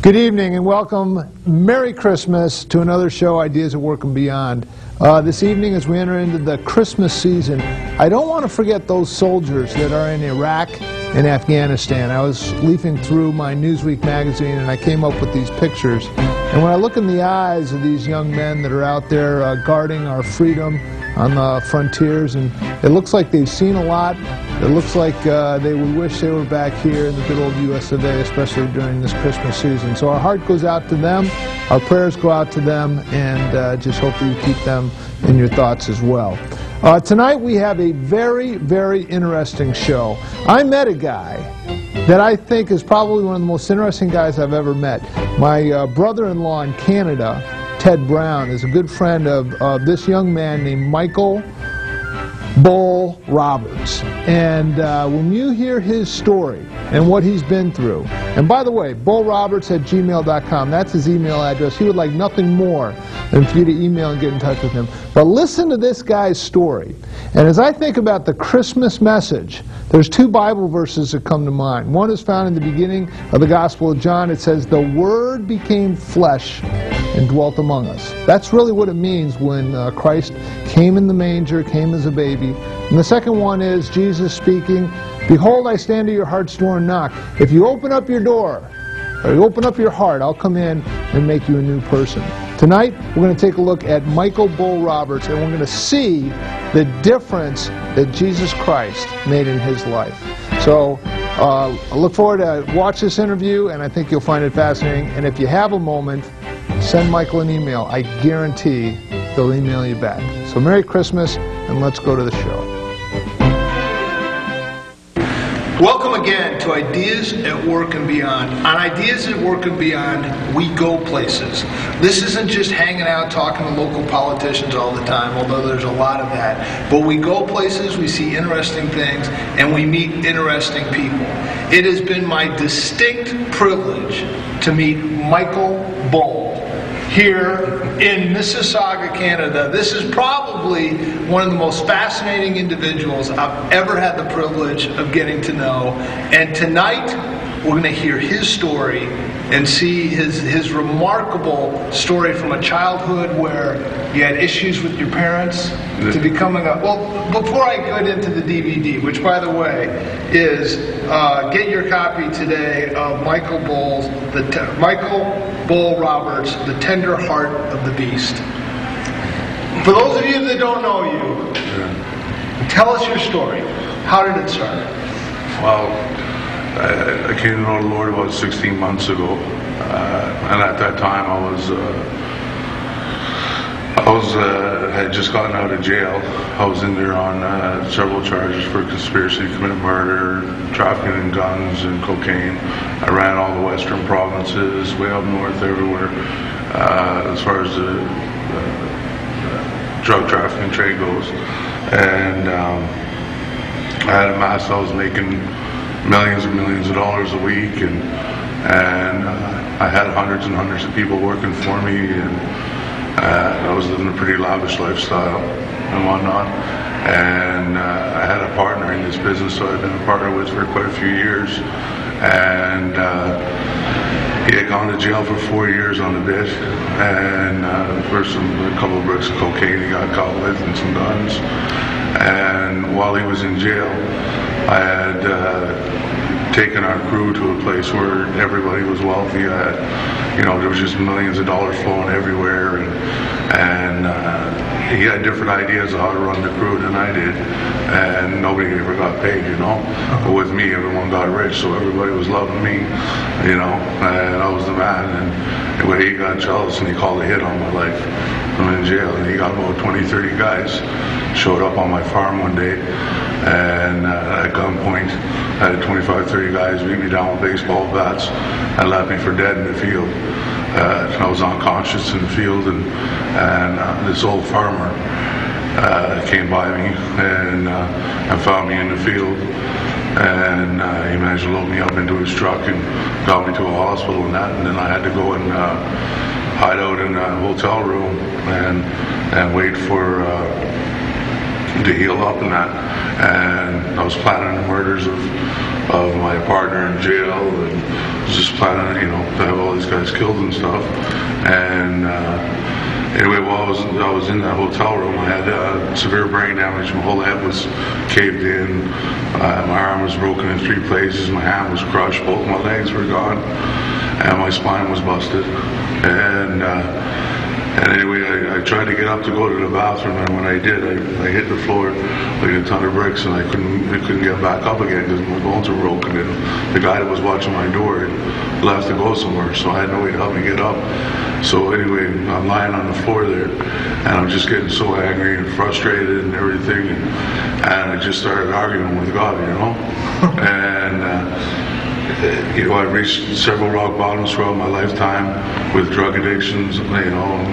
Good evening and welcome. Merry Christmas to another show, Ideas at Work and Beyond. This evening, as we enter into the Christmas season, I don't want to forget those soldiers that are in Iraq and Afghanistan. I was leafing through my Newsweek magazine and I came up with these pictures. And when I look in the eyes of these young men that are out there guarding our freedom on the frontiers, and it looks like they've seen a lot. It looks like they would wish they were back here in the good old US of A, especially during this Christmas season. So our heart goes out to them, our prayers go out to them, and just hope that you keep them in your thoughts as well. Tonight we have a very, very interesting show. I met a guy that I think is probably one of the most interesting guys I've ever met. My brother-in-law in Canada, Ted Brown, is a good friend of this young man named Michael Bull Roberts. And when you hear his story and what he's been through, and by the way, bullroberts@gmail.com, that's his email address. He would like nothing more than for you to email and get in touch with him. But listen to this guy's story. And as I think about the Christmas message, there's two Bible verses that come to mind. One is found in the beginning of the Gospel of John. It says, "The Word became flesh and dwelt among us." That's really what it means when Christ came in the manger, came as a baby. And the second one is Jesus speaking, "Behold, I stand at your heart's door and knock. If you open up your door, or you open up your heart, I'll come in and make you a new person." Tonight, we're going to take a look at Michael Bull Roberts, and we're going to see the difference that Jesus Christ made in his life. So, I look forward to watch this interview, and I think you'll find it fascinating. And if you have a moment, send Michael an email. I guarantee they'll email you back. So Merry Christmas, and let's go to the show. Welcome again to Ideas at Work and Beyond. On Ideas at Work and Beyond, we go places. This isn't just hanging out talking to local politicians all the time, although there's a lot of that. But we go places, we see interesting things, and we meet interesting people. It has been my distinct privilege to meet Michael Bull here in Mississauga, Canada. This is probably one of the most fascinating individuals I've ever had the privilege of getting to know. And tonight, we're going to hear his story and see his remarkable story from a childhood where you had issues with your parents to becoming a... Well, before I get into the DVD, which by the way is, get your copy today of Michael Bull Roberts, The Tender Heart of the Beast. For those of you that don't know you, tell us your story. How did it start? Well, I came to know the Lord about 16 months ago, and at that time I had just gotten out of jail. I was in there on several charges for conspiracy to commit murder, trafficking in guns and cocaine. I ran all the western provinces, way up north, everywhere, as far as the drug trafficking trade goes. And I had amassed, I was making millions and millions of dollars a week, and I had hundreds and hundreds of people working for me, and I was living a pretty lavish lifestyle and whatnot. And I had a partner in this business, so I've been a partner with for quite a few years. And he had gone to jail for 4 years on the bit, and for a couple of bricks of cocaine he got caught with, and some guns. And while he was in jail, I had taken our crew to a place where everybody was wealthy. There was just millions of dollars flowing everywhere, and he had different ideas of how to run the crew than I did, and nobody ever got paid, But with me, everyone got rich, so everybody was loving me, and I was the man. And when he got jealous and he called a hit on my life, I'm in jail, and he got about 20, 30 guys showed up on my farm one day, and at gunpoint, I had 25, 30 guys beat me down with baseball bats and left me for dead in the field. I was unconscious in the field, and this old farmer came by me and found me in the field, and he managed to load me up into his truck and got me to a hospital and that, and then I had to go and hide out in a hotel room and wait for to heal up and that. And I was planning the murders of my partner in jail, and was just planning, to have all these guys killed and stuff. And anyway, while I was in that hotel room, I had severe brain damage. My whole head was caved in. My arm was broken in 3 places. My hand was crushed. Both my legs were gone, and my spine was busted. And anyway, I tried to get up to go to the bathroom, and when I did, I hit the floor like a ton of bricks, and I couldn't get back up again because my bones were broken. And the guy that was watching my door had left to go somewhere, so I had no way to help me get up. So anyway, I'm lying on the floor there, and I'm just getting so angry and frustrated and everything, and I just started arguing with God, and. I've reached several rock bottoms throughout my lifetime with drug addictions,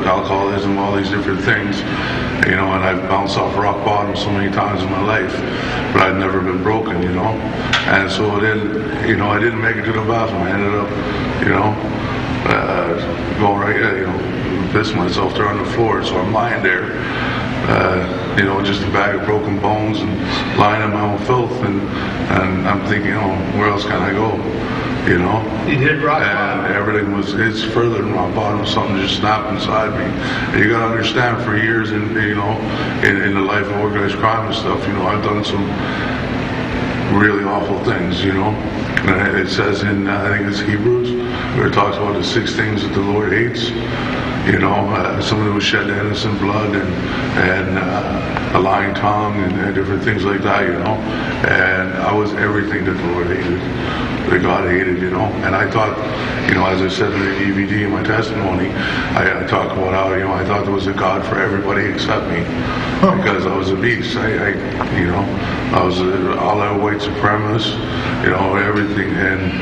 alcoholism, all these different things, and I've bounced off rock bottom so many times in my life, but I've never been broken, and so then, I didn't make it to the bathroom. I ended up, going right, pissing myself there on the floor, so I'm lying there, just a bag of broken bones and lying in my own filth, and I'm thinking, where else can I go? You did rock bottom. And everything it's further than rock bottom. Something just snapped inside me. And you got to understand, for years in the life of organized crime and stuff, I've done some really awful things, And it says in, I think it's Hebrews, where it talks about the 6 things that the Lord hates. Someone who shed innocent blood and a lying tongue and different things like that, And I was everything that the Lord hated, that God hated, And I thought, as I said in the DVD in my testimony, I talk about how, I thought there was a God for everybody except me, because I was a beast. I was all-out white supremacist, everything. And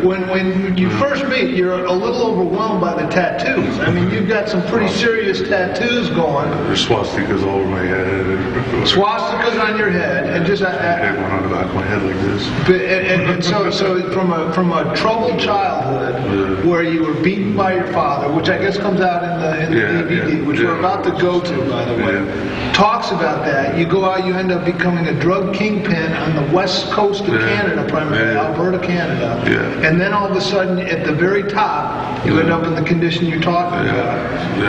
when you first meet, you're a little overwhelmed by the tattoos. I mean, you've got some pretty serious tattoos going. There's swastikas all over my head. Swastikas on your head, and just one on the back of my head like this. And so from a troubled childhood, where you were beaten by your father, which I guess comes out in the DVD, which we're about to go to, by the way, talks about that. You go out, you end up becoming a drug kingpin on the west coast of Canada, primarily Alberta, Canada, and then all of a sudden, at the very top, you end up in the condition you're talking about.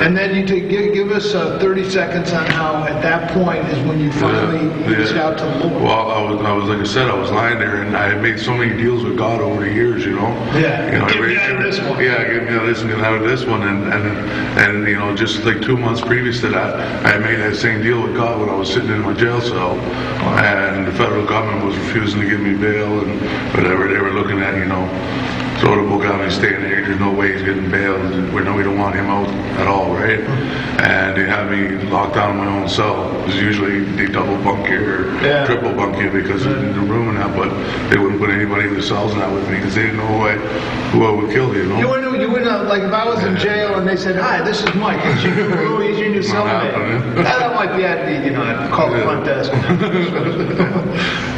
And then you give us 30 seconds on how, at that point, is when you finally reached out to the Lord. Well, I was like I said, I was lying there, and I had made so many deals with God over the years, Give me out of this one. Yeah, give me out of this one, get out of this one, and just like 2 months previous to that, I had made that same deal with God when I was sitting in my jail cell, and the federal government was refusing to give me bail and whatever. They were looking at, throw the book out and stay in there. There's no way he's getting bailed. We don't want him out at all, right? And they had me locked down in my own cell. Because usually they double bunk you or triple bunk you because of the room and that, but they wouldn't put anybody in the cells and that with me because they didn't know who I would kill, You wouldn't, like if I was in jail and they said, "Hi, this is Mike. He's your new cellmate." That might be I'd call the front desk.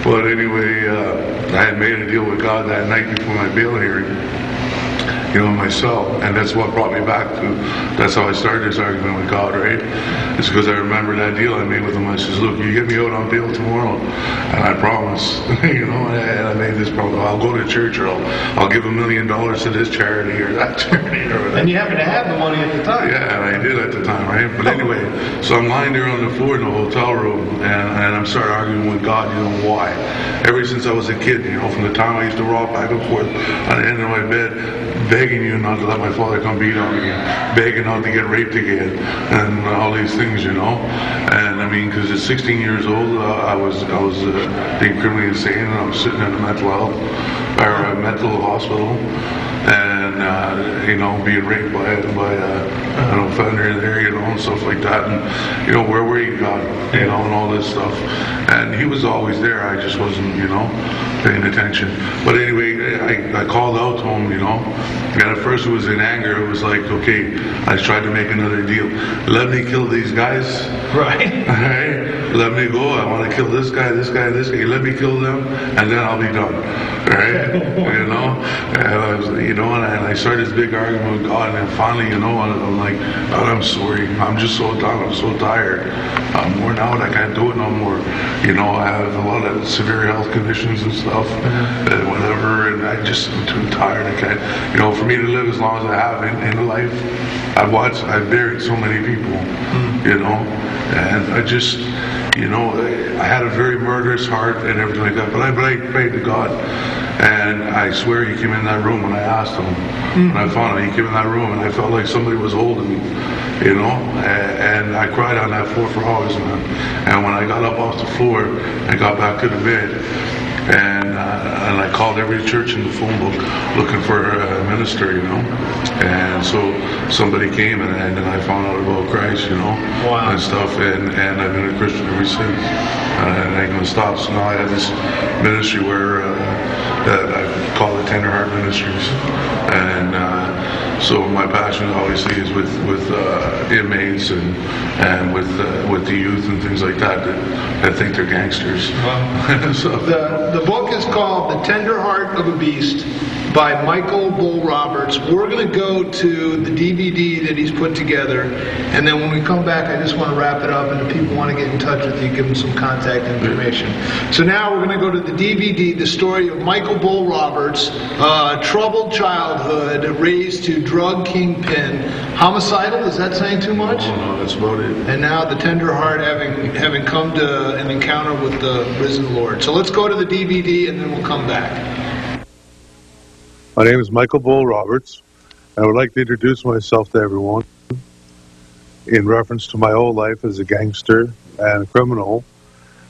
But anyway, I had made a deal with God that night before my bail hearing, in my cell, and that's what brought me back to, that's how I started this argument with God, right? It's because I remember that deal I made with him. I says, look, you get me out on bail tomorrow, and I promise, and I made this promise, I'll go to church, or I'll give $1 million to this charity or that charity or whatever. And you happen to have the money at the time. Yeah, and I did at the time, right? But anyway, so I'm lying there on the floor in the hotel room, and I'm starting arguing with God, why? Ever since I was a kid, from the time I used to rock back and forth on the end of my bed, begging you not to let my father come beat on me, begging not to get raped again, and all these things, And I mean, because at 16 years old, I was being criminally insane, and I was sitting in a mental hospital, and being raped by an offender there, and stuff like that, and where were you, God, and all this stuff, and He was always there. I just wasn't, paying attention. But anyway, I called out to Him, and at first it was in anger. It was like, okay, I tried to make another deal. Let me kill these guys. Right. Right? Let me go. I want to kill this guy, this guy, this guy. Let me kill them, and then I'll be done. Right? And I was, and I started this big argument with God, and then finally, I'm like, God, I'm sorry. I'm just so done. I'm so tired. I'm worn out. I can't do it no more. I have a lot of severe health conditions and stuff, and whatever, and I'm too tired. I can't, for me to live as long as I have in life, I've buried so many people, and I just, I had a very murderous heart and everything like that, but I prayed to God, and I swear He came in that room when I asked Him. When I found Him, He came in that room, and I felt like somebody was holding me, and I cried on that floor for hours, man. And when I got up off the floor, I got back to the bed, and I called every church in the phone book looking for a minister, and so somebody came, and then I found out about Christ, Wow. and stuff, and I've been a Christian ever since, and I ain't gonna stop. So now I have this ministry where that I call it Tender Heart Ministries, and so my passion obviously is with inmates and with the youth and things like that think they're gangsters. Wow. So, The book is called The Tender Heart of a Beast by Michael Bull Roberts. We're going to go to the DVD that he's put together, and then when we come back, I just want to wrap it up, and if people want to get in touch with you, give them some contact information. So now we're going to go to the DVD, the story of Michael Bull Roberts, troubled childhood, raised to drug kingpin, homicidal, is that saying too much? No, that's about it. And now the tender heart having come to an encounter with the risen Lord. So let's go to the DVD and then we'll come back. My name is Michael Bull Roberts. I would like to introduce myself to everyone in reference to my whole life as a gangster and a criminal.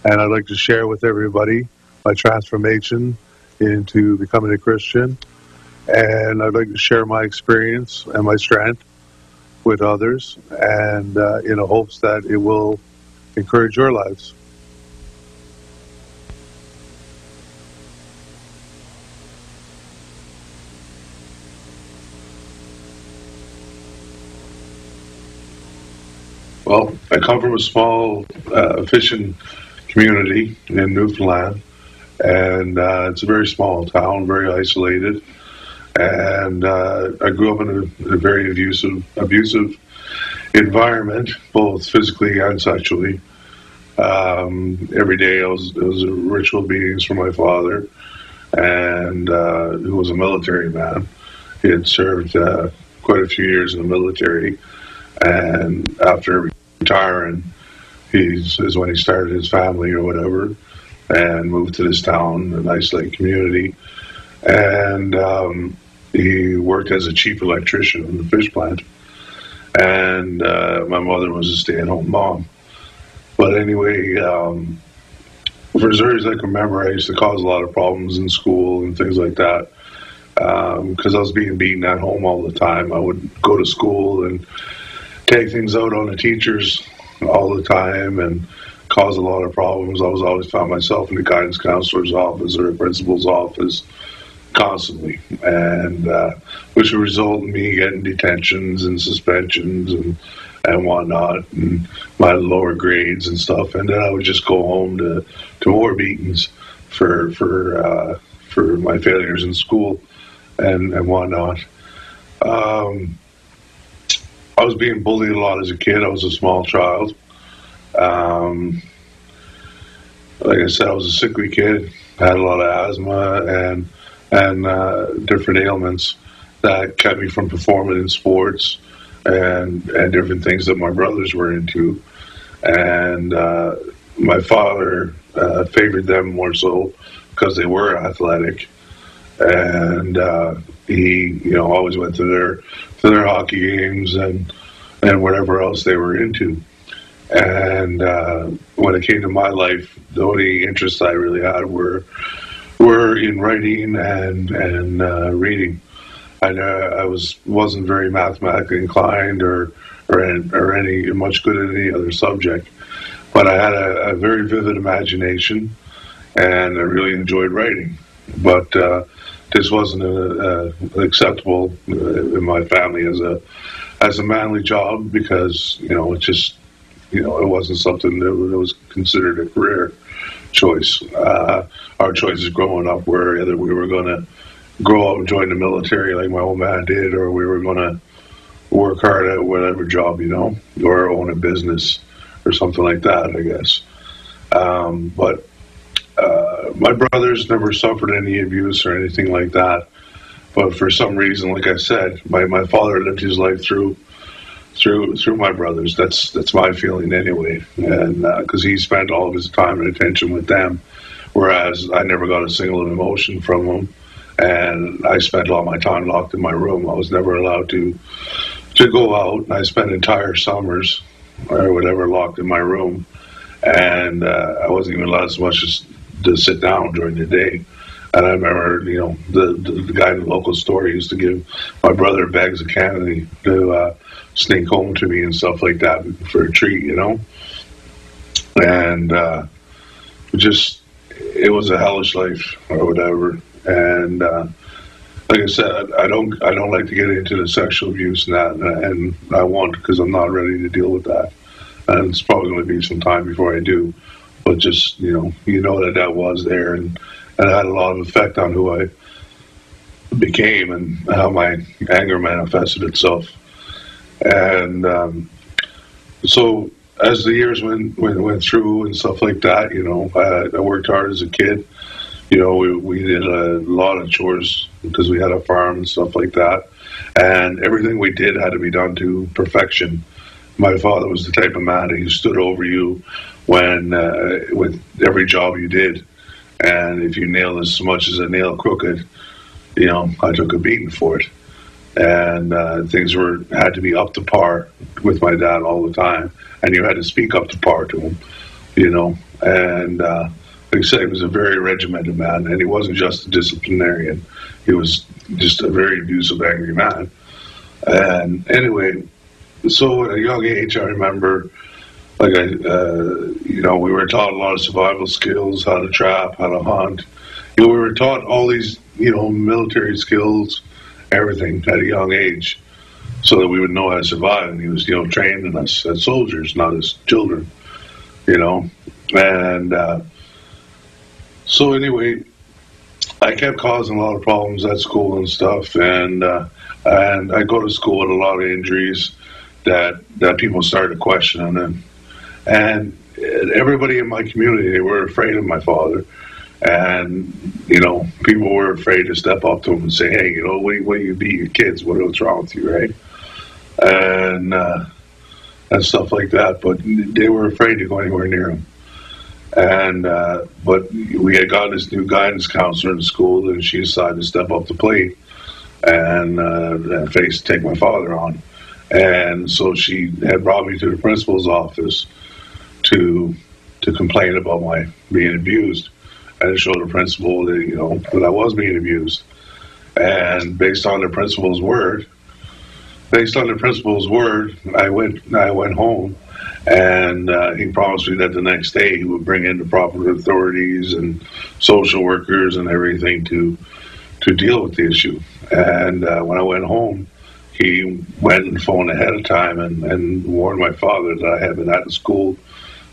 And I'd like to share with everybody my transformation into becoming a Christian. And I'd like to share my experience and my strength with others, and in the hopes that it will encourage your lives. Well, I come from a small fishing community in Newfoundland, and it's a very small town, very isolated. And I grew up in a very abusive environment, both physically and sexually. Every day it was ritual beatings from my father, and who was a military man. He had served quite a few years in the military, and after retiring, is when he started his family or whatever, and moved to this town, a nice lake community, and he worked as a chief electrician in the fish plant, and my mother was a stay-at-home mom. But anyway, for as early as I can remember, I used to cause a lot of problems in school and things like that, because I was being beaten at home all the time. I would go to school and take things out on the teachers all the time and cause a lot of problems. I was always found myself in the guidance counselor's office or the principal's office constantly, and which would result in me getting detentions and suspensions and whatnot, and my lower grades and stuff. And then I would just go home to more beatings for my failures in school and whatnot. I was being bullied a lot as a kid. I was a small child. Like I said, I was a sickly kid. I had a lot of asthma and different ailments that kept me from performing in sports and different things that my brothers were into. And my father favored them more so because they were athletic. And he, always went to their hockey games and whatever else they were into. And when it came to my life, the only interests I really had were in writing and reading. I wasn't very mathematically inclined or any much good at any other subject, but I had a very vivid imagination, and I really enjoyed writing. But this wasn't acceptable in my family as a manly job, because it just it wasn't something that was considered a career choice. Our choices growing up were either we were going to grow up and join the military like my old man did, or we were going to work hard at whatever job, or own a business or something like that, I guess. But my brothers never suffered any abuse or anything like that. But for some reason, like I said, my father lived his life through my brothers. That's my feeling anyway, and because he spent all of his time and attention with them, whereas I never got a single emotion from him, and I spent all my time locked in my room. I was never allowed to go out, and I spent entire summers or whatever locked in my room, and I wasn't even allowed so much as to sit down during the day. And I remember, the guy in the local store used to give my brother bags of candy to sneak home to me and stuff like that for a treat, And it was a hellish life or whatever. And like I said, I don't like to get into the sexual abuse and that, and I won't because I'm not ready to deal with that. And it's probably going to be some time before I do. But just that was there, and it had a lot of effect on who I became and how my anger manifested itself. And so as the years went through and stuff like that, I worked hard as a kid. We did a lot of chores because we had a farm and stuff like that. And everything we did had to be done to perfection. My father was the type of man who stood over you with every job you did. And if you nailed as much as a nail crooked, I took a beating for it. And things had to be up to par with my dad all the time. And you had to speak up to par to him, And like I said, he was a very regimented man. And he wasn't just a disciplinarian. He was just a very abusive, angry man. And anyway, so at a young age, I remember, we were taught a lot of survival skills, how to trap, how to hunt. We were taught all these, military skills, everything at a young age, so that we would know how to survive. And he was, training us as soldiers, not as children, And so anyway, I kept causing a lot of problems at school and stuff, and I go to school with a lot of injuries that people started questioning him. And everybody in my community, they were afraid of my father. And, people were afraid to step up to him and say, hey, when you beat your kids, what's wrong with you, right? And stuff like that. But they were afraid to go anywhere near him. And but we had gotten this new guidance counselor in school, and she decided to step up to the plate and take my father on. And so she had brought me to the principal's office to complain about my being abused, and to show the principal that that I was being abused. And based on the principal's word, I went home, and he promised me that the next day he would bring in the proper authorities and social workers and everything to deal with the issue. And when I went home, he went and phoned ahead of time and warned my father that I had been at the school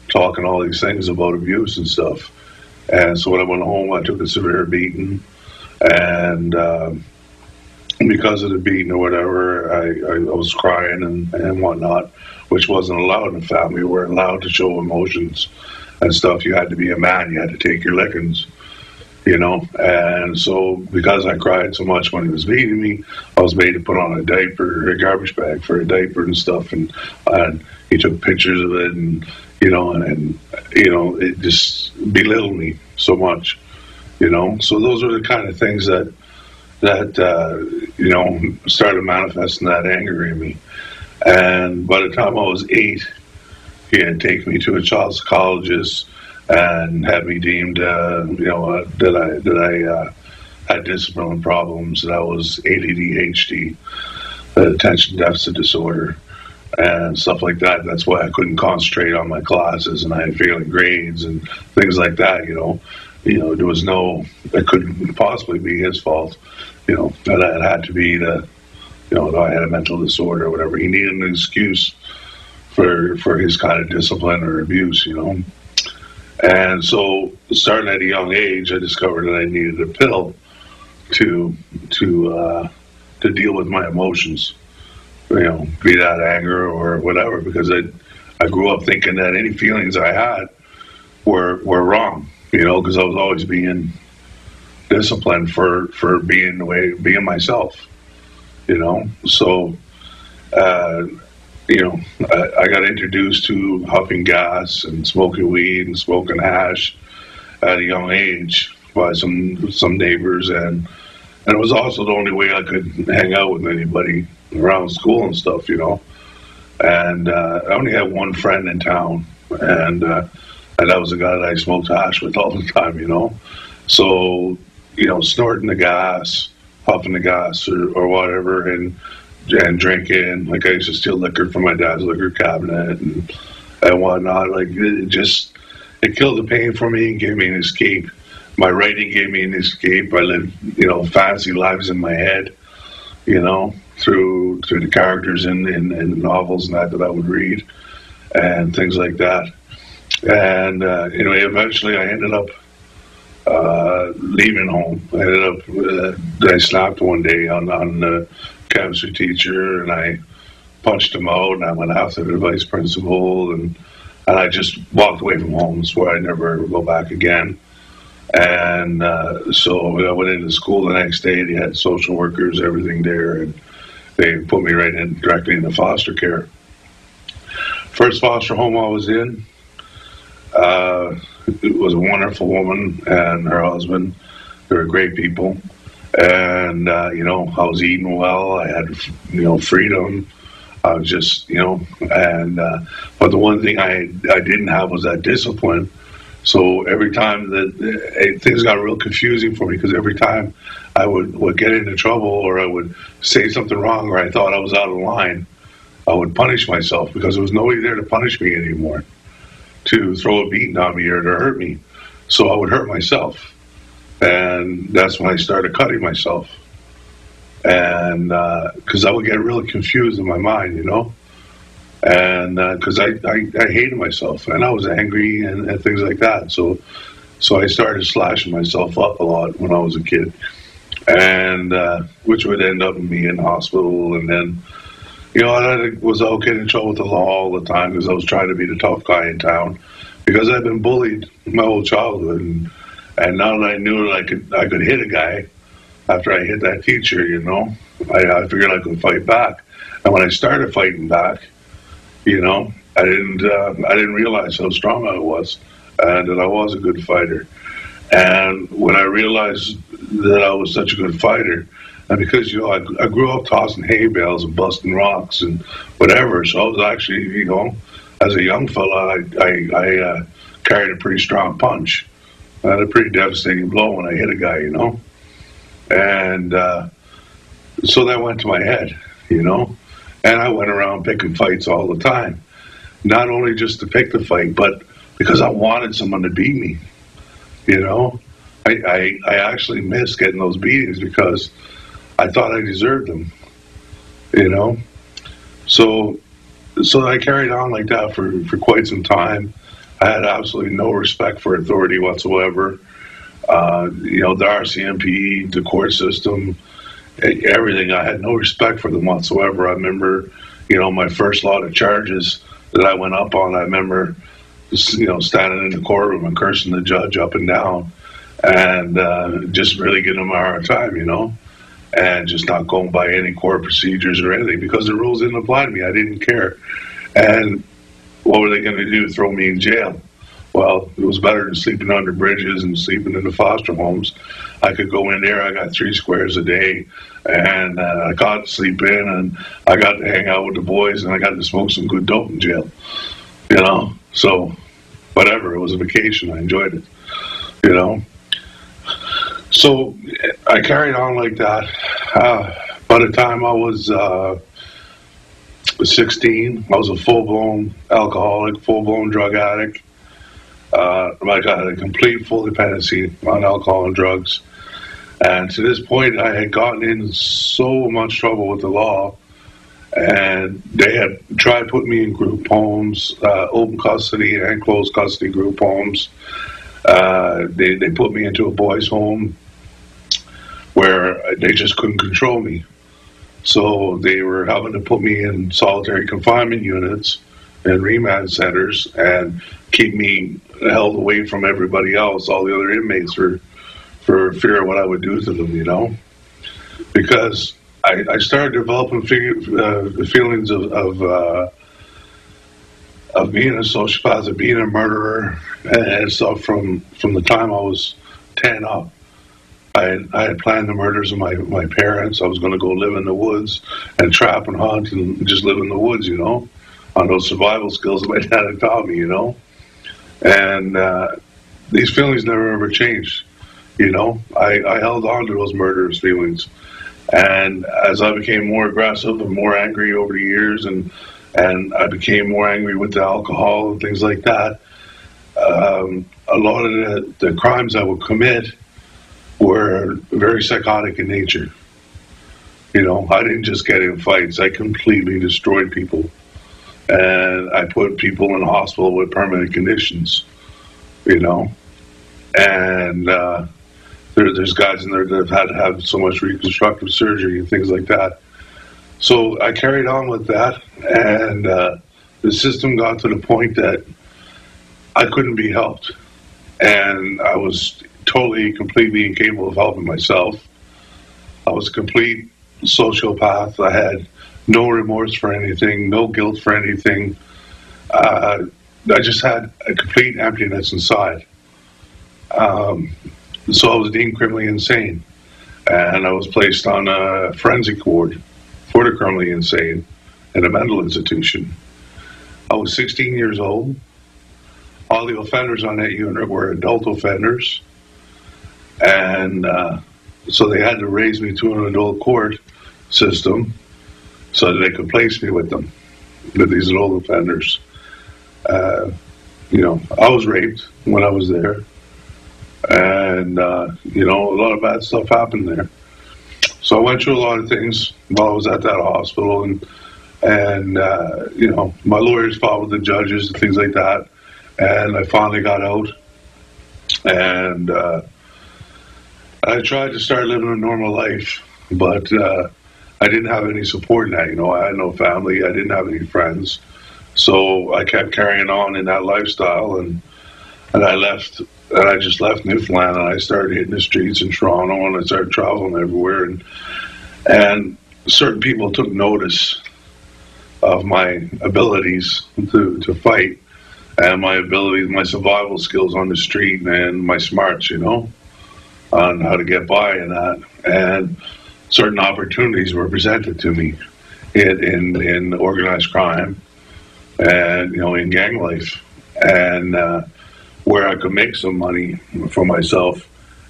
talking all these things about abuse and stuff. And so when I went home, I took a severe beating, and because of the beating or whatever, I was crying and whatnot, which wasn't allowed in the family. We weren't allowed to show emotions and stuff. You had to be a man. You had to take your lickings, And so because I cried so much when he was beating me, I was made to put on a diaper, a garbage bag for a diaper and stuff. And he took pictures of it, and it just belittled me so much, So those are the kind of things that started manifesting that anger in me. And by the time I was 8, he had taken me to a child psychologist and had me deemed, that I had discipline problems, that I was ADD, ADHD, attention deficit disorder, and stuff like that. That's why I couldn't concentrate on my classes, and I had failing grades and things like that. There was it couldn't possibly be his fault. That it had to be that I had a mental disorder or whatever. He needed an excuse for his kind of discipline or abuse, And so, starting at a young age, I discovered that I needed a pill to deal with my emotions, be that anger or whatever, because I grew up thinking that any feelings I had were wrong, because I was always being disciplined for being myself, so I got introduced to huffing gas and smoking weed and smoking hash at a young age by some neighbors, and it was also the only way I could hang out with anybody around school and stuff, And I only had one friend in town, and that was the guy that I smoked hash with all the time, So, snorting the gas, puffing the gas, or whatever, and drinking. Like, I used to steal liquor from my dad's liquor cabinet and whatnot. Like, it killed the pain for me and gave me an escape. My writing gave me an escape. I lived, fantasy lives in my head, through the characters in the novels and that I would read and things like that. And anyway, eventually I ended up leaving home. I snapped one day on the chemistry teacher, and I punched him out, and I went after the vice principal, and I just walked away from home. Swore I'd never go back again. And so I went into school the next day. They had social workers, everything there, and they put me directly into foster care. First foster home I was in, it was a wonderful woman and her husband. They were great people. And, I was eating well. I had, freedom. I was just, but the one thing I didn't have was that discipline. So every time that things got real confusing for me, because every time I would get into trouble, or I would say something wrong, or I thought I was out of line, I would punish myself, because there was nobody there to punish me anymore, to throw a beating on me or to hurt me. So I would hurt myself. And that's when I started cutting myself. And because I would get really confused in my mind, and because I hated myself, and I was angry and things like that. So I started slashing myself up a lot when I was a kid, and which would end up me in hospital. And then, I was out getting in trouble with the law all the time, because I was trying to be the tough guy in town, because I'd been bullied my whole childhood. And now that I knew that I could hit a guy after I hit that teacher, I figured I could fight back. And when I started fighting back, I didn't realize how strong I was, and that I was a good fighter. And when I realized that I was such a good fighter, and because I grew up tossing hay bales and busting rocks and whatever, so I was actually, as a young fella, I carried a pretty strong punch. I had a pretty devastating blow when I hit a guy, and so that went to my head, and I went around picking fights all the time, not only just to pick the fight, but because I wanted someone to beat me, I actually missed getting those beatings because I thought I deserved them, so I carried on like that for quite some time. I had absolutely no respect for authority whatsoever. The RCMP, the court system, everything. I had no respect for them whatsoever. I remember, my first lot of charges that I went up on, I remember, standing in the courtroom and cursing the judge up and down, and just really giving him a hard time, and just not going by any court procedures or anything, because the rules didn't apply to me. I didn't care. And what were they going to do? Throw me in jail? Well, it was better than sleeping under bridges and sleeping in the foster homes. I could go in there. I got 3 squares a day, and I got to sleep in, and I got to hang out with the boys, and I got to smoke some good dope in jail. So whatever. It was a vacation. I enjoyed it. So I carried on like that. By the time I was 16, I was a full-blown alcoholic, full-blown drug addict. I had a complete full dependency on alcohol and drugs. And to this point, I had gotten in so much trouble with the law, and they had tried putting me in group homes, open custody and closed custody group homes. They put me into a boys' home where they just couldn't control me. So they were having to put me in solitary confinement units and remand centers and keep me held away from everybody else, all the other inmates, for fear of what I would do to them, you know? Because I started developing feelings of being a sociopath, of being a murderer, and stuff from the time I was 10 up. I had planned the murders of my parents. I was going to go live in the woods and trap and hunt and just live in the woods, you know, on those survival skills that my dad had taught me, you know. And these feelings never ever changed, you know. I held on to those murderous feelings. And as I became more aggressive and more angry over the years, and I became more angry with the alcohol and things like that, a lot of the crimes I would commit were very psychotic in nature. You know, I didn't just get in fights. I completely destroyed people. And I put people in the hospital with permanent conditions, you know. And there's guys in there that have had to have so much reconstructive surgery and things like that. So I carried on with that, and the system got to the point that I couldn't be helped. And I was totally, completely incapable of helping myself. I was a complete sociopath. I had no remorse for anything, no guilt for anything. I just had a complete emptiness inside. So I was deemed criminally insane, and I was placed on a forensic ward for the criminally insane in a mental institution. I was 16 years old. All the offenders on that unit were adult offenders, and so they had to raise me to an adult court system so that they could place me with them, with these adult offenders. You know, I was raped when I was there, and you know, a lot of bad stuff happened there. So I went through a lot of things while I was at that hospital, and you know, my lawyers fought with the judges and things like that, and I finally got out, and I tried to start living a normal life, but I didn't have any support in that. You know, I had no family, I didn't have any friends, so I kept carrying on in that lifestyle, and I left. And I just left Newfoundland, and I started hitting the streets in Toronto, and I started traveling everywhere. And certain people took notice of my abilities to fight, and my abilities, my survival skills on the street, and my smarts, you know, on how to get by and that. And certain opportunities were presented to me in organized crime, and you know, in gang life, and where I could make some money for myself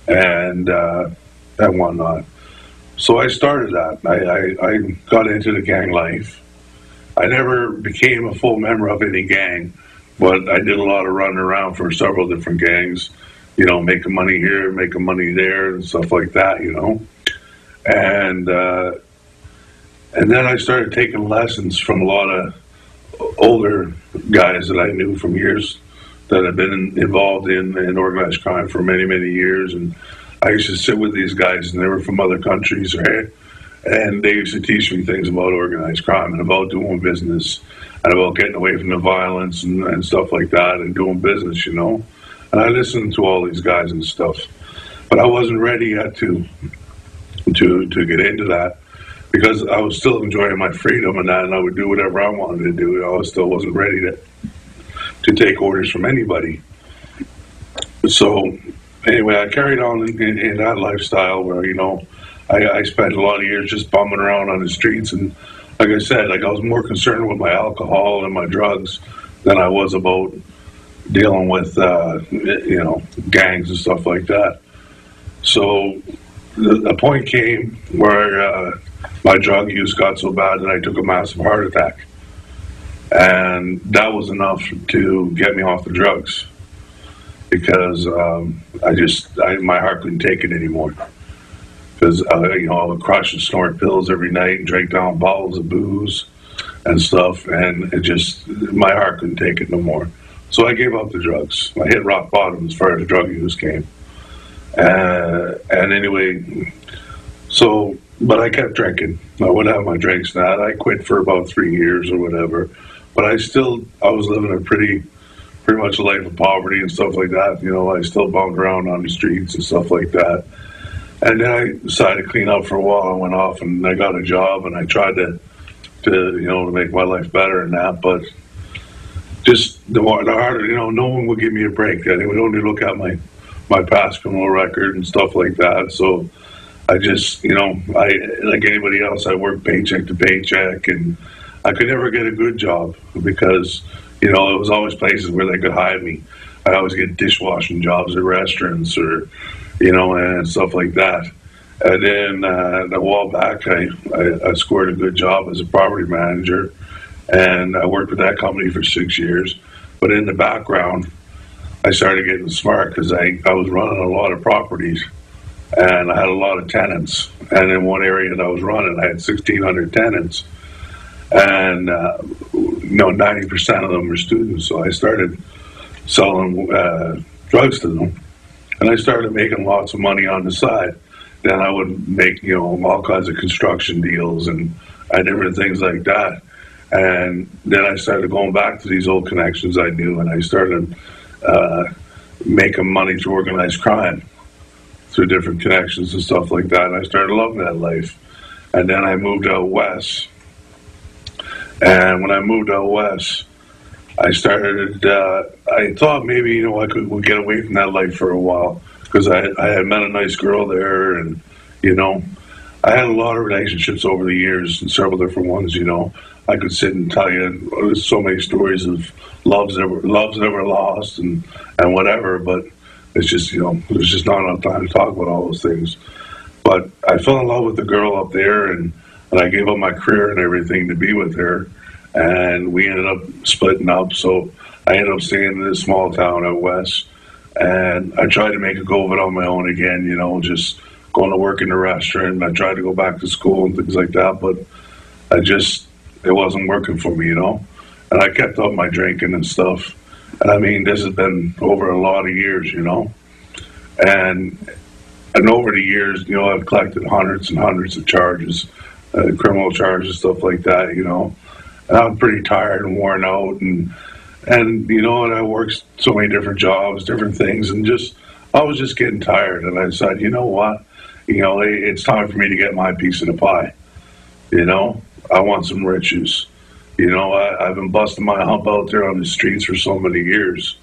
and whatnot. So I started that. I got into the gang life. I never became a full member of any gang, but I did a lot of running around for several different gangs, you know, making money here, making money there, and stuff like that, you know. And then I started taking lessons from a lot of older guys that I knew from years that have been involved in organized crime for many, many years. And I used to sit with these guys, and they were from other countries, right? And they used to teach me things about organized crime and about doing business and about getting away from the violence and stuff like that and doing business, you know. And I listened to all these guys and stuff, but I wasn't ready yet to get into that, because I was still enjoying my freedom and that, and I would do whatever I wanted to do. I still wasn't ready to take orders from anybody. So anyway, I carried on in that lifestyle where, you know, I spent a lot of years just bumming around on the streets, and like I said, like I was more concerned with my alcohol and my drugs than I was about dealing with you know, gangs and stuff like that. So the point came where my drug use got so bad that I took a massive heart attack. And that was enough to get me off the drugs, because my heart couldn't take it anymore. Because you know, I would crush and snort pills every night and drink down bottles of booze and stuff, and my heart couldn't take it no more. So I gave up the drugs. I hit rock bottom as far as drug use came. And anyway, So, but I kept drinking. I would have my drinks. Now I quit for about 3 years or whatever, but I was living a pretty much a life of poverty and stuff like that. You know, I still bunked around on the streets and stuff like that. And then I decided to clean up for a while. I went off and I got a job, and I tried to make my life better and that. But just the harder, no one would give me a break. They would only look at my past criminal record and stuff like that. So I just, I like anybody else, I worked paycheck to paycheck, and I could never get a good job because, it was always places where they could hide me. I always get dishwashing jobs at restaurants or, and stuff like that. And then a while back, I scored a good job as a property manager, and I worked with that company for 6 years. But in the background, I started getting smart because I was running a lot of properties, and I had a lot of tenants. And in one area that I was running, I had 1,600 tenants, and 90% of them were students. So I started selling drugs to them, and I started making lots of money on the side. Then I would make all kinds of construction deals and different things like that. And then I started going back to these old connections I knew, and I started making money through organized crime, through different connections and stuff like that. And I started loving that life. And then I moved out west. And when I moved out west, I started, I thought maybe, I would get away from that life for a while, because I had met a nice girl there, and, I had a lot of relationships over the years, and several different ones, I could sit and tell you there's so many stories of loves that were lost and whatever, but it's just, there's just not enough time to talk about all those things. But I fell in love with the girl up there, and I gave up my career and everything to be with her, and we ended up splitting up. So I ended up staying in this small town out west, and I tried to make a go of it on my own again, just going to work in the restaurant. I tried to go back to school and things like that, but it wasn't working for me, and I kept up my drinking and stuff. And I mean, this has been over a lot of years, and over the years, I've collected hundreds and hundreds of charges, criminal charges, stuff like that, and I'm pretty tired and worn out, and I worked so many different jobs, different things, and I was just getting tired, and I decided, you know what, it's time for me to get my piece of the pie, I want some riches. I've been busting my hump out there on the streets for so many years,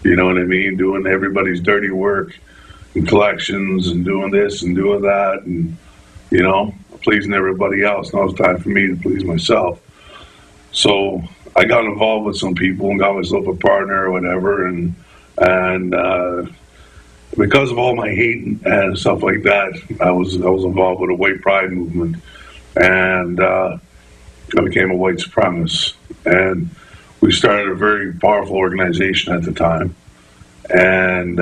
you know what I mean, doing everybody's dirty work and collections and doing this and doing that, and, pleasing everybody else. Now it's time for me to please myself. So I got involved with some people and got myself a partner or whatever, and because of all my hate and stuff like that, I was involved with a white pride movement, and I became a white supremacist. And we started a very powerful organization at the time, and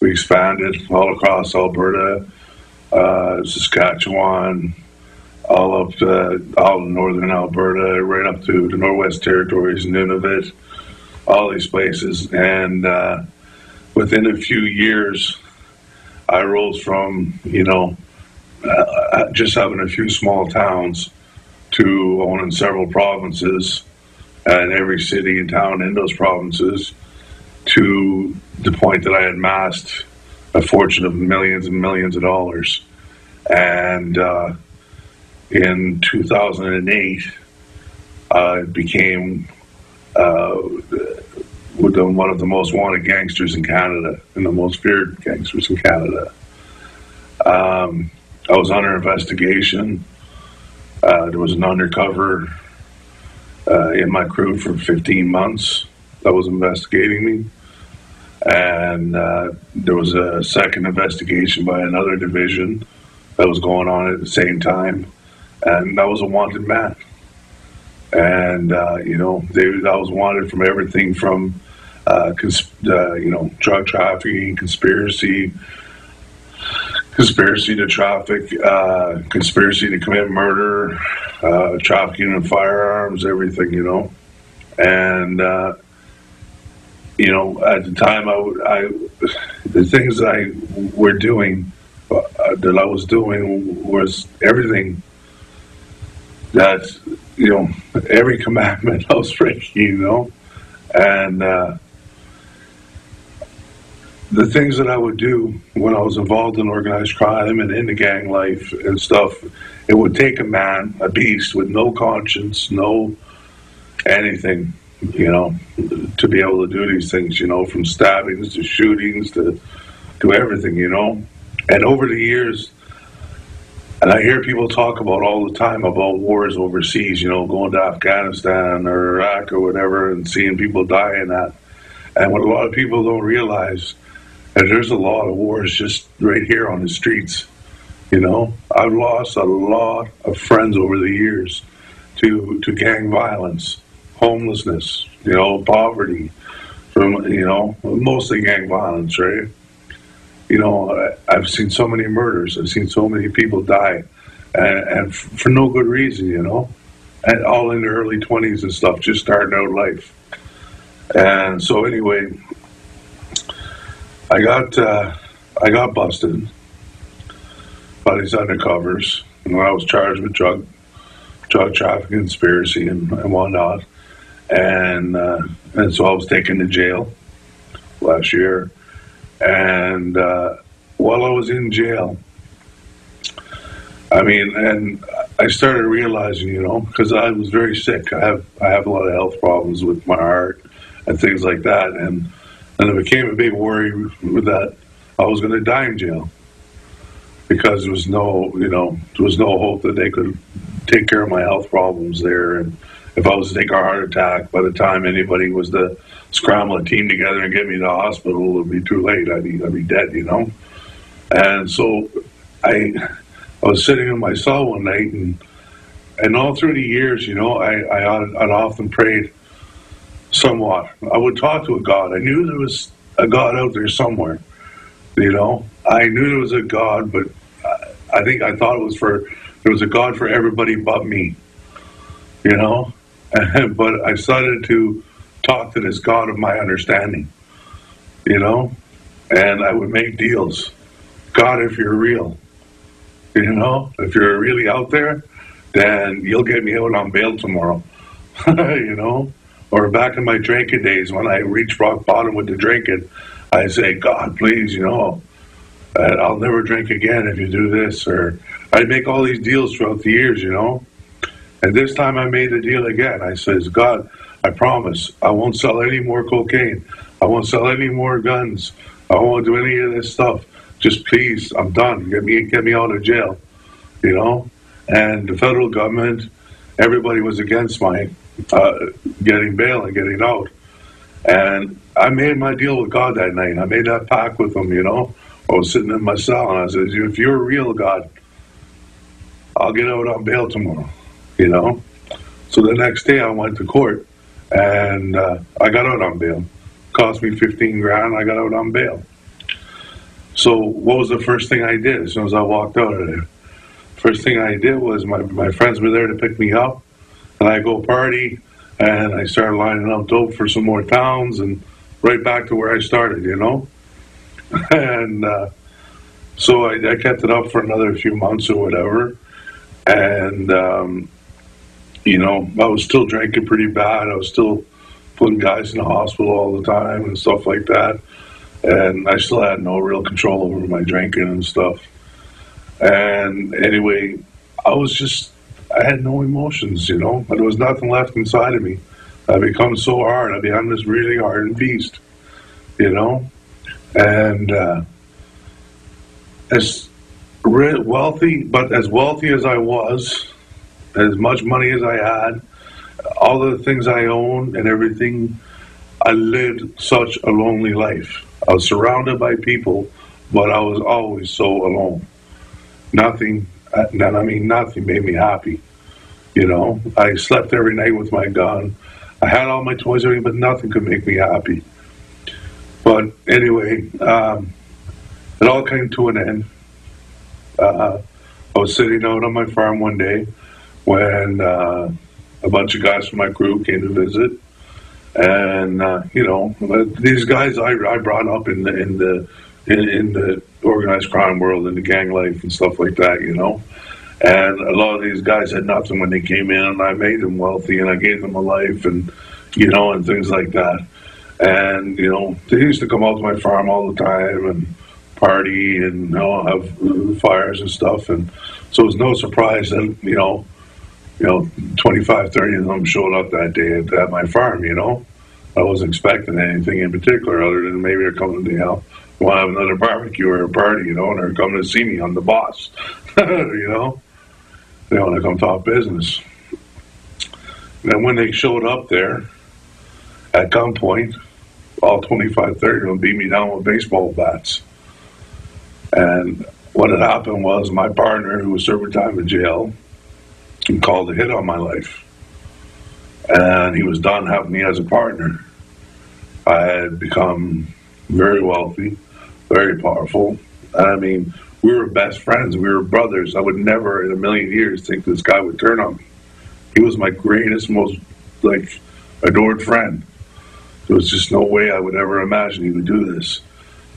we expanded all across Alberta, Saskatchewan, all of northern Alberta, right up to the Northwest Territories, Nunavut, all these places. And within a few years, I rose from, just having a few small towns to owning several provinces, and every city and town in those provinces, to the point that I had amassed a fortune of millions and millions of dollars. And in 2008, I became one of the most wanted gangsters in Canada, and the most feared gangsters in Canada. I was under investigation. There was an undercover in my crew for 15 months that was investigating me. And there was a second investigation by another division that was going on at the same time. And I was a wanted man. And, I was wanted from everything from, drug trafficking, conspiracy to traffic, conspiracy to commit murder, trafficking in firearms, everything, And, at the time, the things I were doing that I was doing was everything that, every commandment I was breaking, and the things that I would do when I was involved in organized crime and in the gang life and stuff, it would take a man, a beast with no conscience, no anything, to be able to do these things, from stabbings to shootings to everything, And over the years, and I hear people talk about all the time about wars overseas, going to Afghanistan or Iraq or whatever and seeing people die in that. And what a lot of people don't realize is there's a lot of wars just right here on the streets. I've lost a lot of friends over the years to gang violence, homelessness, poverty, from, mostly gang violence, right? I've seen so many murders. I've seen so many people die, and for no good reason, and all in their early 20s and stuff, just starting out life. And so anyway, I got busted by these undercovers, and I was charged with drug trafficking, conspiracy, and whatnot. And so I was taken to jail last year. And while I was in jail, and I started realizing, because I was very sick. I have a lot of health problems with my heart and things like that, and it became a big worry that I was going to die in jail because there was no hope that they could take care of my health problems there. And if I was to take a heart attack, by the time anybody was to scramble a team together and get me to the hospital, it would be too late. I'd be dead, And so I was sitting in my cell one night, and all through the years, I'd often prayed somewhat. I would talk to a God. I knew there was a God out there somewhere, I knew there was a God, but I think I thought there was a God for everybody but me, But I started to talk to this God of my understanding, and I would make deals. God, if you're real, if you're really out there, then you'll get me out on bail tomorrow, Or back in my drinking days, when I reached rock bottom with the drinking, I say, God, please, I'll never drink again if you do this. Or I'd make all these deals throughout the years, And this time I made the deal again. I says, God, I promise I won't sell any more cocaine. I won't sell any more guns. I won't do any of this stuff. Just please, I'm done. Get me out of jail, And the federal government, everybody was against my getting bail and getting out. And I made my deal with God that night. I made that pact with him, I was sitting in my cell, and I said, if you're a real God, I'll get out on bail tomorrow, So the next day I went to court, and I got out on bail. Cost me $15,000. I got out on bail. So what was the first thing I did as soon as I walked out of there? First thing I did was my friends were there to pick me up, and I go party, and I started lining up dope for some more towns, and right back to where I started, And so I kept it up for another few months or whatever, and I was still drinking pretty bad. I was still putting guys in the hospital all the time and stuff like that. And I still had no real control over my drinking and stuff. And anyway, I had no emotions, There was nothing left inside of me. I become so hard. I become this really hardened beast, And as wealthy as I was, as much money as I had, all the things I owned and everything, I lived such a lonely life. I was surrounded by people, but I was always so alone. Nothing made me happy. I slept every night with my gun. I had all my toys, everything, but nothing could make me happy. But anyway, it all came to an end. I was sitting out on my farm one day when a bunch of guys from my crew came to visit. And, these guys I brought up in the in the organized crime world, in the gang life and stuff like that, you know. And a lot of these guys had nothing when they came in, and I made them wealthy, and I gave them a life, and you know, and things like that. And you know, they used to come out to my farm all the time and party and, you know, have fires and stuff. And so it was no surprise that, you know, 25, 30 of them showed up that day at my farm, you know. I wasn't expecting anything in particular other than maybe they're coming to, you know, want to have another barbecue or a party, you know, and they're coming to see me. I'm the boss, you know. They want to come talk business. And when they showed up there, at gunpoint, all 25, 30 of them beat me down with baseball bats. And what had happened was my partner, who was serving time in jail, called a hit on my life. And he was done having me as a partner. I had become very wealthy, very powerful. And I mean, we were best friends. We were brothers. I would never in a million years think this guy would turn on me. He was my greatest, most, like, adored friend. There was just no way I would ever imagine he would do this.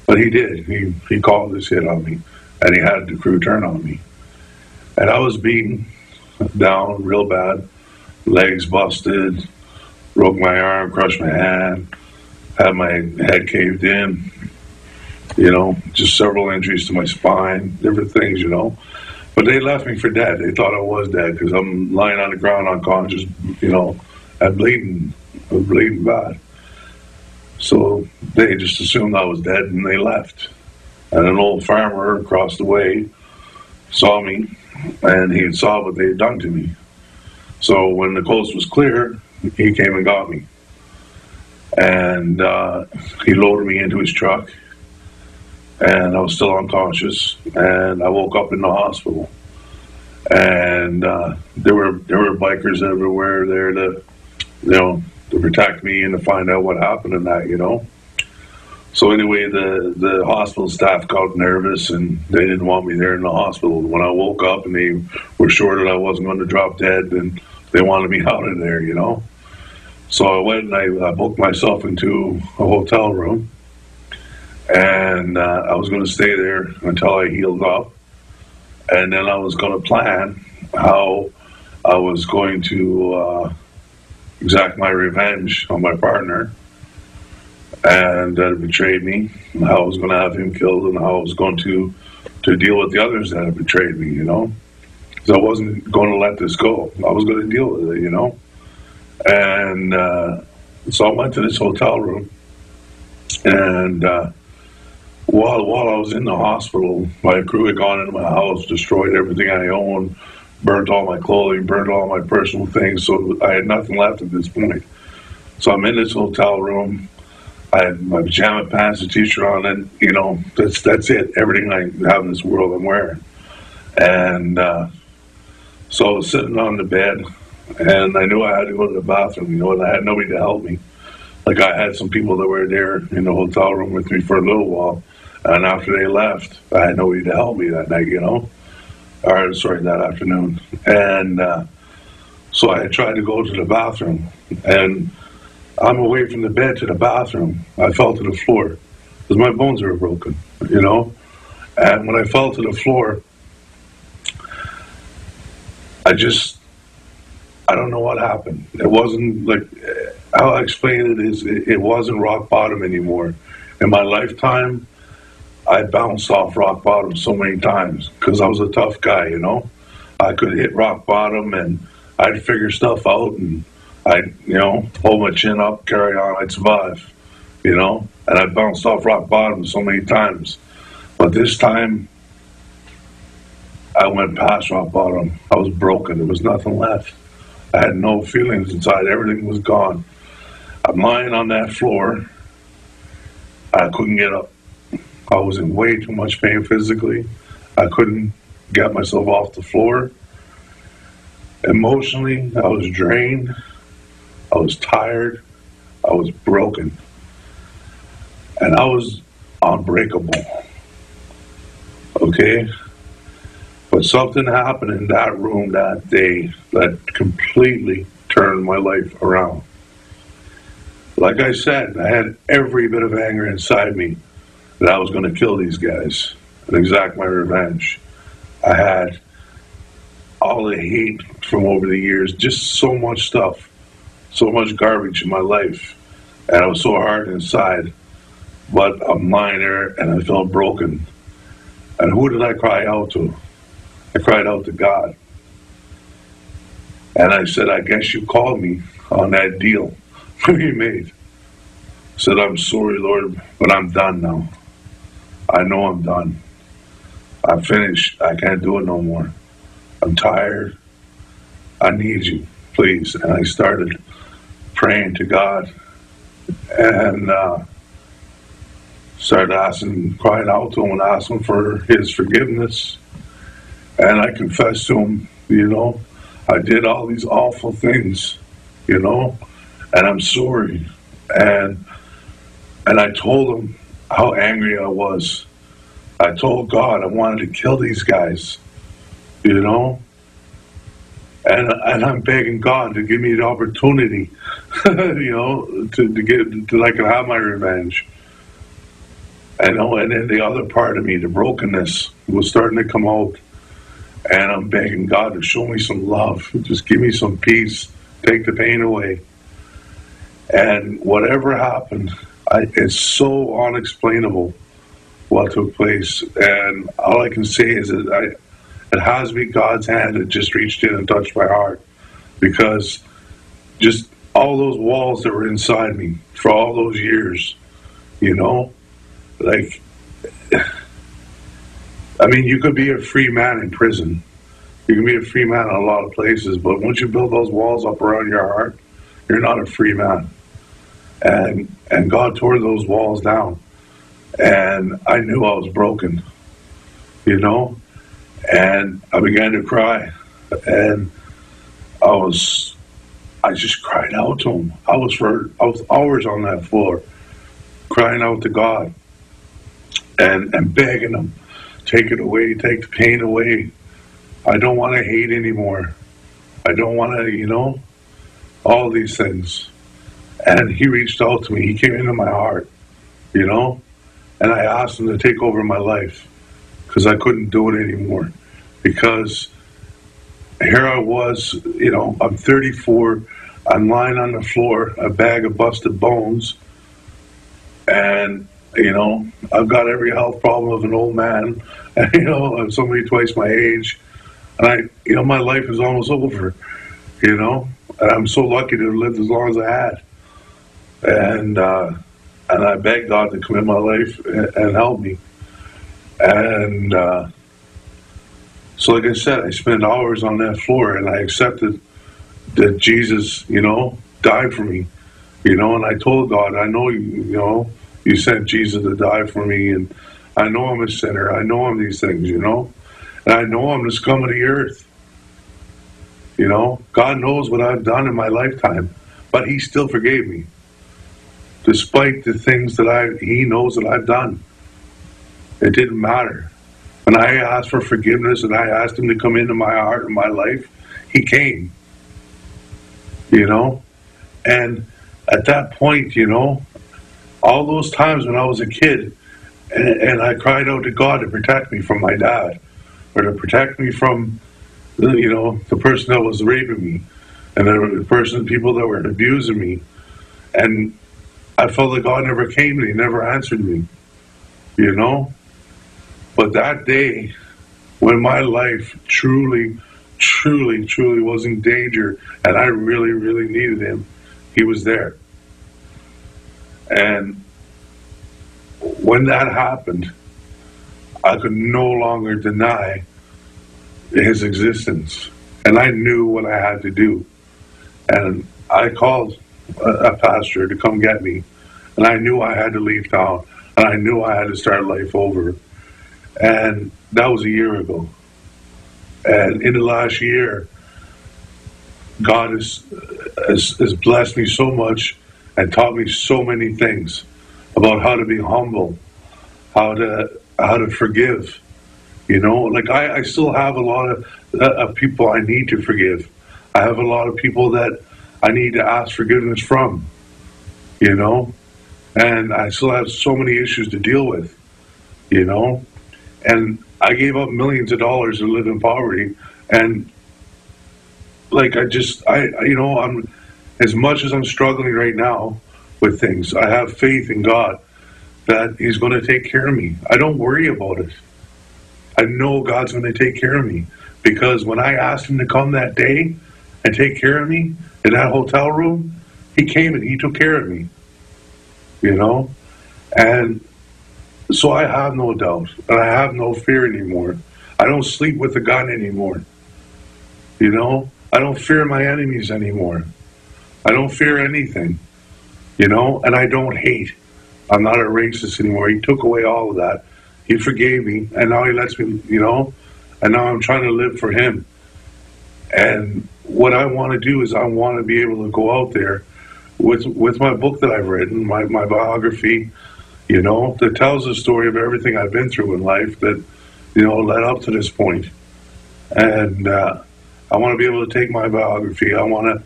But he did. He called this hit on me, and he had the crew turn on me. And I was beaten down real bad, legs busted, broke my arm, crushed my hand, had my head caved in, you know, just several injuries to my spine, different things, you know. But they left me for dead. They thought I was dead because I'm lying on the ground unconscious, you know, and bleeding bad. So they just assumed I was dead, and they left. And an old farmer across the way saw me, and he saw what they had done to me. So when the coast was clear, he came and got me. And he loaded me into his truck, and I was still unconscious, and I woke up in the hospital. And there were bikers everywhere there to, you know, to protect me and to find out what happened in that, you know. So anyway, the hospital staff got nervous, and they didn't want me there in the hospital. When I woke up and they were sure that I wasn't going to drop dead, and they wanted me out of there, you know. So I went and I booked myself into a hotel room, and I was going to stay there until I healed up. And then I was going to plan how I was going to exact my revenge on my partner, and that had betrayed me, and how I was going to have him killed, and how I was going to deal with the others that had betrayed me, you know. Because I wasn't going to let this go. I was going to deal with it, you know. And so I went to this hotel room, and while I was in the hospital, my crew had gone into my house, destroyed everything I owned, burnt all my clothing, burnt all my personal things, so I had nothing left at this point. So I'm in this hotel room. I had my pajama pants, a t-shirt on, and, you know, that's it. Everything I have in this world I'm wearing. And so I was sitting on the bed, and I knew I had to go to the bathroom, you know, and I had nobody to help me. Like, I had some people that were there in the hotel room with me for a little while, and after they left, I had nobody to help me that night, you know. Or, sorry, that afternoon. And so I had tried to go to the bathroom, and I'm away from the bed to the bathroom. I fell to the floor because my bones were broken, you know. And when I fell to the floor, I don't know what happened. It wasn't like, how I explain it is, it wasn't rock bottom anymore. In my lifetime, I bounced off rock bottom so many times because I was a tough guy, you know. I could hit rock bottom, and I'd figure stuff out, and I'd, you know, hold my chin up, carry on, I'd survive, you know. And I bounced off rock bottom so many times. But this time, I went past rock bottom. I was broken. There was nothing left. I had no feelings inside. Everything was gone. I'm lying on that floor. I couldn't get up. I was in way too much pain physically. I couldn't get myself off the floor. Emotionally, I was drained. I was tired. I was broken. And I was unbreakable. Okay? But something happened in that room that day that completely turned my life around. Like I said, I had every bit of anger inside me. that I was going to kill these guys and exact my revenge. I had all the hate from over the years, just so much stuff, so much garbage in my life, and I was so hard inside. But I'm lying there, and I felt broken. And who did I cry out to? I cried out to God. And I said, I guess you called me on that deal you made. I said, I'm sorry, Lord, but I'm done now. I know I'm done. I'm finished. I can't do it no more. I'm tired. I need you, please. And I started praying to God and started crying out to him and asking for his forgiveness. And I confessed to him, I did all these awful things, and I'm sorry. And I told him how angry I was. I told God I wanted to kill these guys, and I'm begging God to give me the opportunity, to I can have my revenge. And then the other part of me, the brokenness, was starting to come out. And I'm begging God to show me some love. Just give me some peace. Take the pain away. And whatever happened, it's so unexplainable what took place. And all I can say is that it has to be God's hand that just reached in and touched my heart. Because just all those walls that were inside me for all those years, you could be a free man in prison. You can be a free man in a lot of places, but once you build those walls up around your heart, you're not a free man. And God tore those walls down. And I knew I was broken, and I began to cry. And I just cried out to him. I was hours on that floor, crying out to God and begging him, take it away, take the pain away. I don't want to hate anymore. I don't want to, all these things. And he reached out to me. He came into my heart, and I asked him to take over my life because I couldn't do it anymore. Because here I was, I'm 34. I'm lying on the floor, a bag of busted bones. And I've got every health problem of an old man. I'm somebody twice my age. And my life is almost over, and I'm so lucky to have lived as long as I had. And I begged God to come in my life and help me. And so like I said, I spent hours on that floor, and I accepted that Jesus, died for me, and I told God, I know, you sent Jesus to die for me, and I know I'm a sinner. I know I'm these things, and I know I'm the scum of the earth. God knows what I've done in my lifetime, but he still forgave me, despite the things that he knows that I've done. It didn't matter. When I asked for forgiveness and I asked him to come into my heart and my life, he came, and at that point, all those times when I was a kid and I cried out to God to protect me from my dad, or to protect me from, the person that was raping me, and the people that were abusing me, and I felt like God never came to me, never answered me, But that day, when my life truly, truly, truly was in danger, and I really, really needed him, he was there. And when that happened, I could no longer deny his existence. And I knew what I had to do. And I called a pastor to come get me. And I knew I had to leave town. And I knew I had to start life over. And that was a year ago. And in the last year, God has blessed me so much and taught me so many things about how to be humble, how to forgive. I still have a lot of people I need to forgive. I have a lot of people that I need to ask forgiveness from, and I still have so many issues to deal with. you know? And I gave up millions of dollars to live in poverty. And like, I'm, as much as I'm struggling right now with things, I have faith in God that He's going to take care of me. I don't worry about it. I know God's going to take care of me, because when I asked Him to come that day and take care of me in that hotel room, He came and He took care of me, you know? And so I have no doubt, and I have no fear anymore. I don't sleep with a gun anymore, you know? I don't fear my enemies anymore. I don't fear anything, you know? And I don't hate. I'm not a racist anymore. He took away all of that. He forgave me, and now He lets me, you know? And now I'm trying to live for Him. And what I want to do is I want to be able to go out there with my book that I've written, my biography, you know, that tells the story of everything I've been through in life that, you know, led up to this point. And I want to be able to take my biography. I want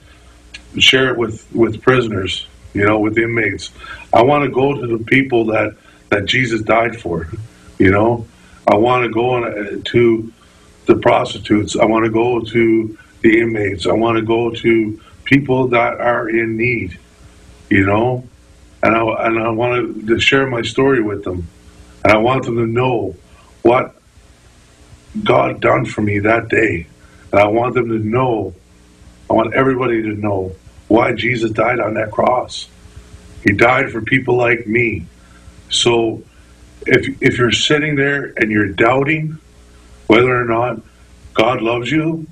to share it with prisoners, you know, with inmates. I want to go to the people that Jesus died for, you know. I want to go to the prostitutes. I want to go to the inmates. I want to go to people that are in need, you know. And I want to share my story with them. And I want them to know what God done for me that day. And I want them to know, I want everybody to know why Jesus died on that cross. He died for people like me. So if you're sitting there and you're doubting whether or not God loves you,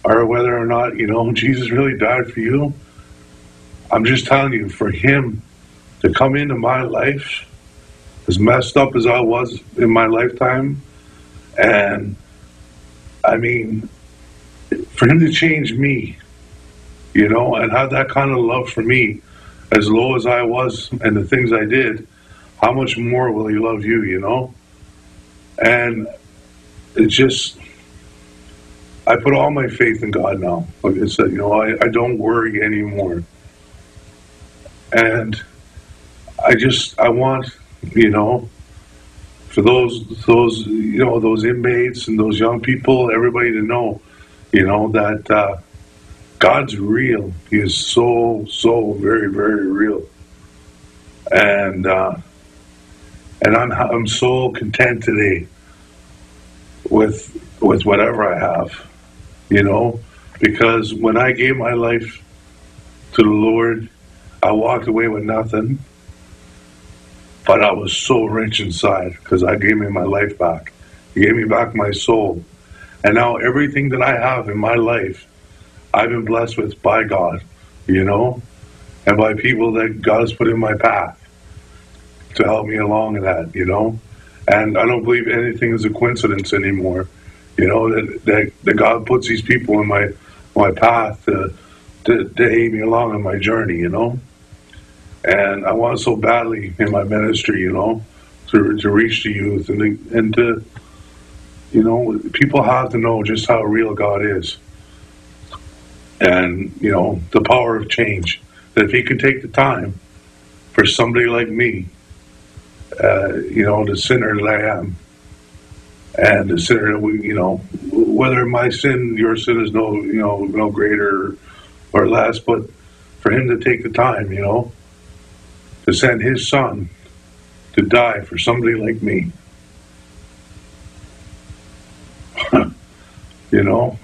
or whether or not, you know, Jesus really died for you, I'm just telling you, for Him to come into my life, as messed up as I was in my lifetime, and I mean, for Him to change me, you know, and have that kind of love for me, as low as I was and the things I did, how much more will He love you, you know? And it's just, I put all my faith in God now. Like I said, you know, I don't worry anymore. And I want, you know, for those you know, those inmates and those young people, everybody to know, you know, that God's real. He is so very, very real. And I'm so content today with whatever I have, you know, because when I gave my life to the Lord, I walked away with nothing, but I was so rich inside because I gave me my life back. He gave me back my soul. And now everything that I have in my life, I've been blessed with by God, you know, and by people that God has put in my path to help me along in that, you know. And I don't believe anything is a coincidence anymore, you know, that God puts these people in my path to aid me along on my journey, you know. And I want so badly in my ministry, you know, to reach the youth and to, you know, people have to know just how real God is. And, you know, the power of change. That if He can take the time for somebody like me, you know, the sinner that I am, and the sinner that we, you know, whether my sin, your sin is no greater or less, but for Him to take the time, you know, to send His Son to die for somebody like me, you know,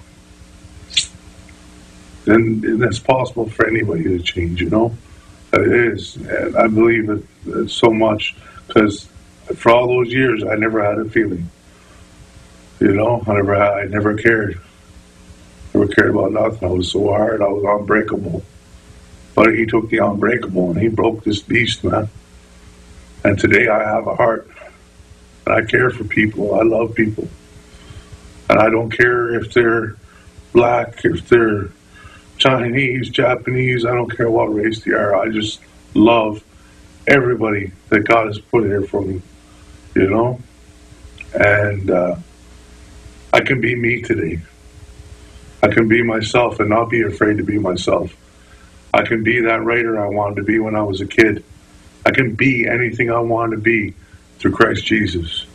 and that's possible for anybody to change, you know. It is, and I believe it so much, because for all those years I never had a feeling, you know. I never cared about nothing. I was so hard, I was unbreakable. But He took the unbreakable and He broke this beast, man. And today I have a heart, and I care for people. I love people, and I don't care if they're black, if they're Chinese, Japanese, I don't care what race they are. I just love everybody that God has put here for me, you know. And I can be me today. I can be myself and not be afraid to be myself. I can be that writer I wanted to be when I was a kid. I can be anything I want to be through Christ Jesus.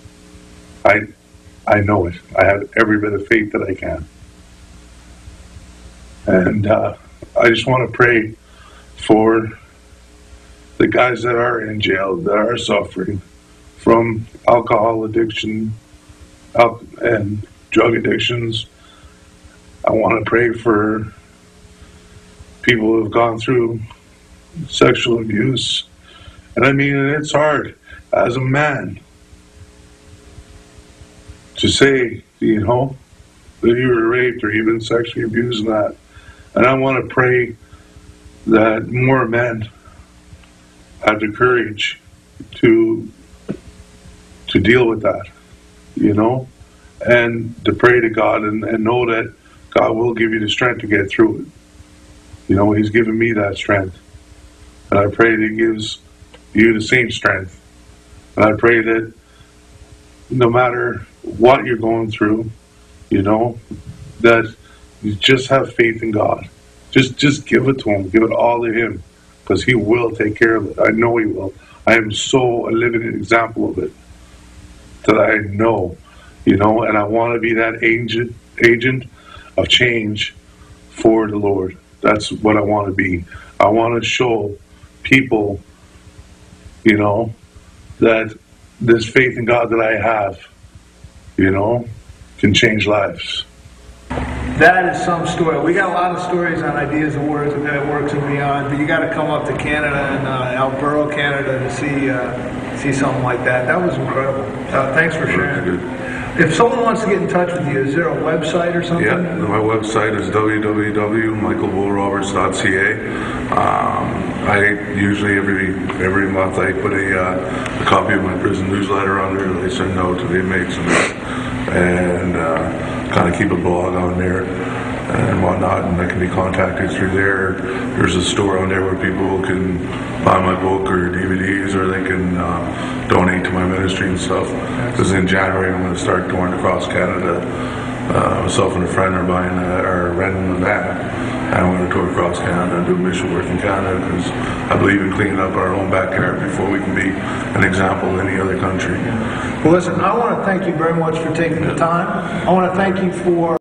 I know it. I have every bit of faith that I can. And I just want to pray for the guys that are in jail, that are suffering from alcohol addiction and drug addictions. I want to pray for people who have gone through sexual abuse. And I mean, it's hard as a man to say, you know, that you were raped or you've been sexually abused and that. And I want to pray that more men have the courage to deal with that, you know, and to pray to God and know that God will give you the strength to get through it. You know, He's given me that strength. And I pray that He gives you the same strength. And I pray that no matter what you're going through, you know, that you just have faith in God. Just give it to Him. Give it all to Him. Because He will take care of it. I know He will. I am so a living example of it. That I know, you know, and I want to be that agent of change for the Lord. That's what I want to be. I want to show people, you know, that this faith in God that I have, you know, can change lives. That is some story. We got a lot of stories on Ideas of Works and Beyond, but you got to come up to Canada and Alberta, Canada, to see something like that. That was incredible. Thanks for sharing. If someone wants to get in touch with you, is there a website or something? Yeah, my website is www.michaelbullroberts.ca. I usually every month I put a copy of my prison newsletter on there that I send out to the inmates and kind of keep a blog on there and whatnot, and I can be contacted through there. There's a store on there where people can buy my book or DVDs, or they can donate to my ministry and stuff. Because in January I'm going to start going across Canada. Myself and a friend are renting a van, and I'm going to tour across Canada and do mission work in Canada, because I believe in cleaning up our own backyard before we can be an example in any other country. Well, listen, I want to thank you very much for taking the time. I want to thank you for